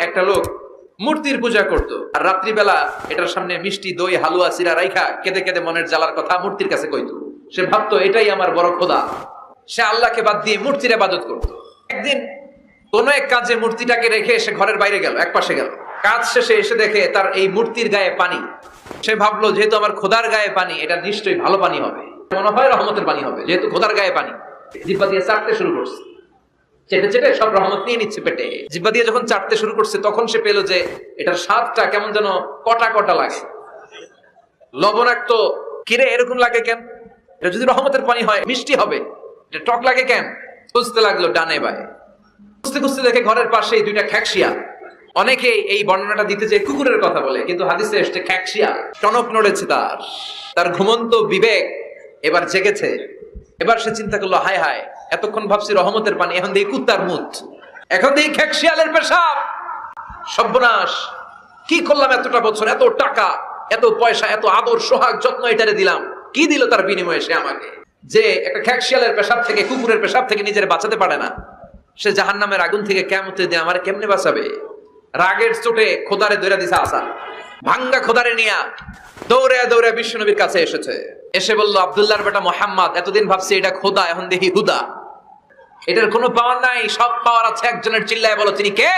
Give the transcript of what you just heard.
একটা লোক মূর্তির পূজা করতো আর রাত্রিবেলা এটার সামনে মিষ্টি দই হালুয়া সিরা রাইখা কেঁদে কেঁদে মনের জ্বালার কথা মূর্তির কাছে কইতো। সে ভাবতো এটাই আমার বড় খোদা। সে আল্লাহকে বাদ দিয়ে মূর্তির ইবাদত করতো। একদিন কোন এক কাজে মূর্তিটাকে রেখে সে ঘরের বাইরে গেল, এক পাশে গেল। কাজ শেষে এসে দেখে তার এই মূর্তির গায়ে পানি। সে ভাবলো যেহেতু আমার খোদার গায়ে পানি, এটা নিশ্চয়ই ভালো পানি হবে, মনে হয় রহমতের পানি হবে, যেহেতু খোদার গায়ে পানি। জিহ্বা দিয়ে চাটতে শুরু করছে, চেটে চেটে সব রহমত নিয়ে নিচ্ছে পেটে। জিহ্বা দিয়ে যখন চাটতে শুরু করছে তখন সে পেলো যে এটার স্বাদটা কেমন যেন কটা কটা লাগে, লবণাক্ত। কিরে এরকম লাগে কেন? এটা যদি রহমতের পানি হয় মিষ্টি হবে, এটা টক লাগে কেন? খুঁজতে লাগলো ডানে বায়ে, খুঁজতে খুঁজতে দেখে ঘরের পাশেই দুইটা খ্যাকশিয়া। অনেকে এই বর্ণনাটা দিতে যে কুকুরের কথা বলে, কিন্তু হাদিসে এসছে খ্যাকশিয়া। টনক নড়েছে তার ঘুমন্ত বিবেক এবার জেগেছে। এবার সে চিন্তা করলো, হায় হায়, এতক্ষণ ভাবছি রহমতের পানি, এখন দেখি কুত্তার মুত, এখন দেখি খ্যাকশিয়ালের পেশাব। সর্বনাশ, কি করলাম এতটা বছর, এত টাকা, এত পয়সা, এত আদর সোহাগ যত্ন এটারে দিলাম, কি দিল তার বিনিময়ে সে আমাকে? যে একটা খ্যাকশিয়ালের পেশাব থেকে, কুকুরের পেশাব থেকে নিজের বাঁচাতে পারে না, সে জাহান্নামের আগুন থেকে কিয়ামতে দিয়ে আমার কেমনে বাঁচাবে? রাগের চোটে খোদারে দৌড়া দিছে আসা, ভাঙ্গা খোদারে নিয়া দৌড়ে দৌড়ে বিশ্বনবীর কাছে এসেছে। এসে বলল, আব্দুল্লাহর বেটা মোহাম্মদ, এতদিন ভাবছি এটা খোদা, এখন দেখি হুদা। এটার কোনো পাওয়ার নাই, সব পাওয়ার আছে একজনের। চিল্লায় বলো, তিনি কে?